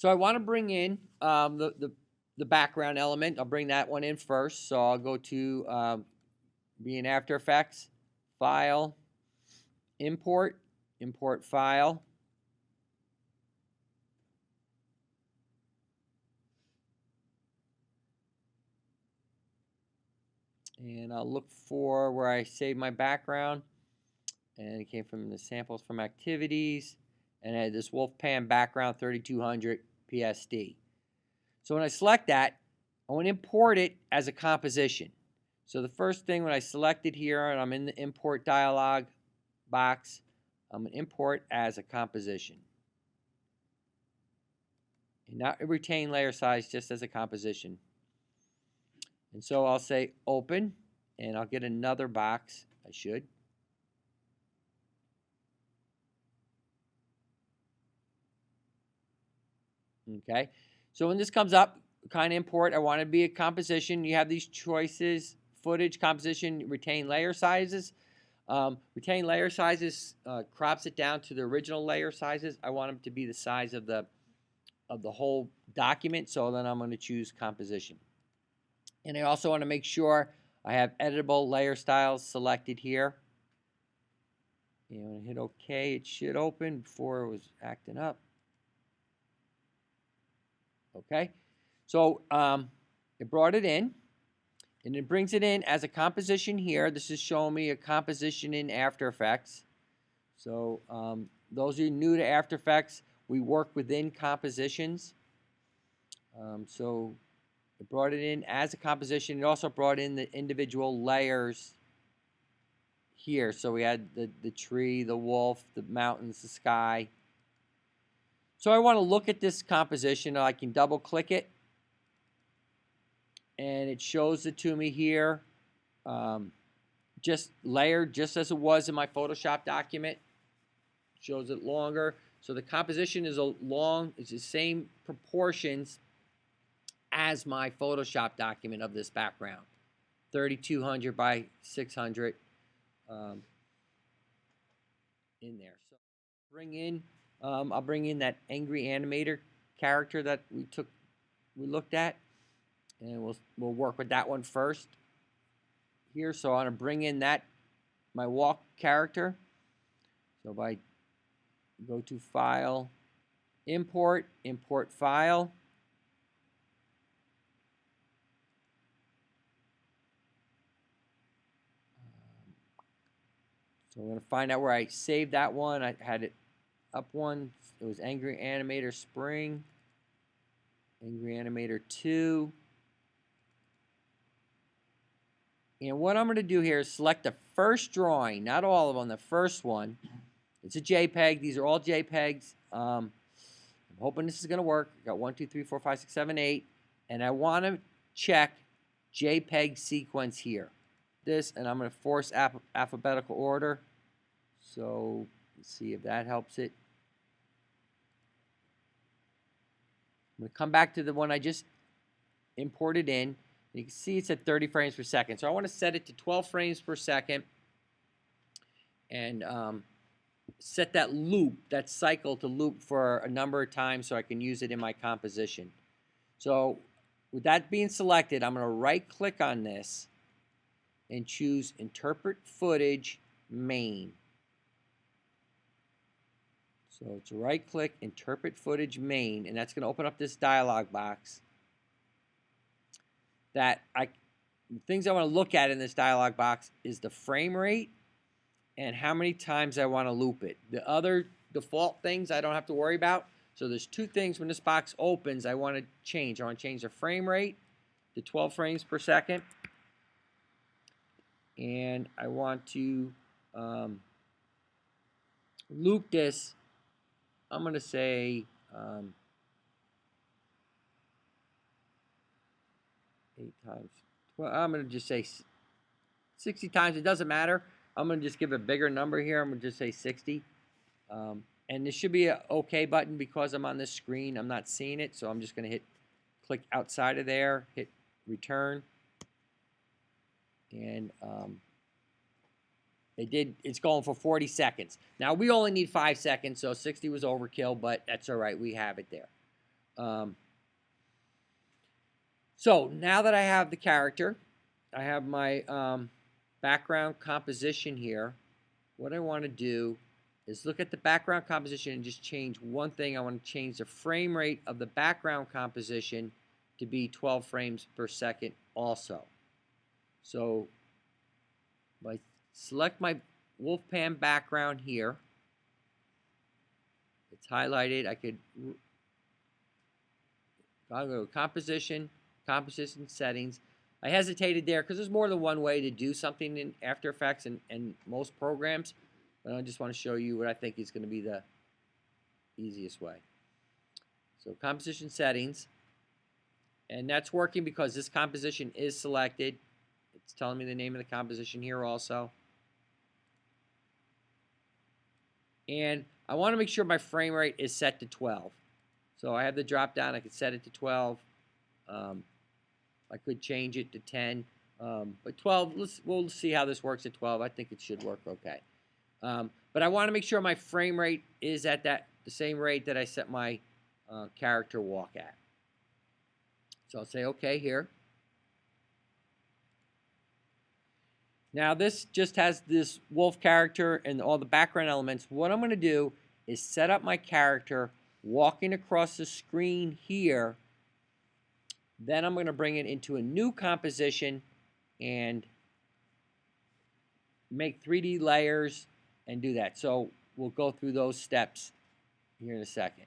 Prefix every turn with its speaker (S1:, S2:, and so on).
S1: So I want to bring in the background element. I'll bring that one in first. So I'll go to be in After Effects, File, Import, Import File. And I'll look for where I saved my background. And it came from the samples from activities. And I had this Wolfpan background 3200 PSD. So when I select that, I want to import it as a composition. So the first thing when I select it here and I'm in the import dialog box, I'm going to import as a composition. And not retain layer size, just as a composition. And so I'll say open, and I'll get another box. I should. Okay. So when this comes up, kind of import, I want it to be a composition. You have these choices: footage, composition, retain layer sizes. Retain layer sizes crops it down to the original layer sizes. I want them to be the size of the whole document. So then I'm going to choose composition. And I also want to make sure I have editable layer styles selected here. And when I hit OK, it should open before it was acting up. Okay, so it brought it in, and it brings it in as a composition here. This is showing me a composition in After Effects. So those of you new to After Effects, we work within compositions. So it brought it in as a composition. It also brought in the individual layers here. So we had the tree, the wolf, the mountains, the sky. So I want to look at this composition. I can double click it, and it shows it to me here, just layered, just as it was in my Photoshop document. It shows it longer. So the composition is it's the same proportions as my Photoshop document of this background, 3200 by 600 in there. So I'll bring in that angry animator character that we looked at, and we'll work with that one first here. So I want to bring in my walk character. So if I go to File, Import, Import File. So I'm going to find out where I saved that one. I had it up one. It was Angry Animator Spring, Angry Animator 2. And what I'm going to do here is select the first drawing, not all of them, the first one. It's a JPEG. These are all JPEGs. I'm hoping this is going to work. I got 1, 2, 3, 4, 5, 6, 7, 8. And I want to check JPEG sequence here. And I'm going to force alphabetical order. So let's see if that helps it. I'm going to come back to the one I just imported in. You can see it's at 30 frames per second. So I want to set it to 12 frames per second and set that loop, that cycle to loop for a number of times so I can use it in my composition. So with that being selected, I'm going to right click on this and choose Interpret Footage Main. So it's right click, Interpret Footage Main, and that's going to open up this dialog box. The things I want to look at in this dialog box is the frame rate and how many times I want to loop it. The other default things I don't have to worry about. So there's two things when this box opens I want to change. I want to change the frame rate to 12 frames per second. And I want to loop this. I'm going to say 8 times. Well, I'm going to just say 60 times. It doesn't matter. I'm going to just give a bigger number here. I'm going to just say 60. And this should be an OK button because I'm on this screen. I'm not seeing it, so I'm just going to click outside of there, hit return. And it's going for 40 seconds. Now, we only need 5 seconds, so 60 was overkill, but that's all right. We have it there. So now that I have the character, I have my background composition here. What I want to do is look at the background composition and just change one thing. I want to change the frame rate of the background composition to be 12 frames per second also. So if I select my Wolfpan background here, it's highlighted. I'll go to composition settings. I hesitated there because there's more than one way to do something in After Effects and most programs. But I just want to show you what I think is going to be the easiest way. So composition settings. And that's working because this composition is selected. It's telling me the name of the composition here also. And I want to make sure my frame rate is set to 12. So I have the drop down. I could set it to 12. I could change it to 10. But 12, we'll see how this works at 12. I think it should work okay. But I want to make sure my frame rate is at the same rate that I set my character walk at. So I'll say OK here. Now this just has this wolf character and all the background elements. What I'm going to do is set up my character walking across the screen here. Then I'm going to bring it into a new composition and make 3D layers and do that. So we'll go through those steps here in a second.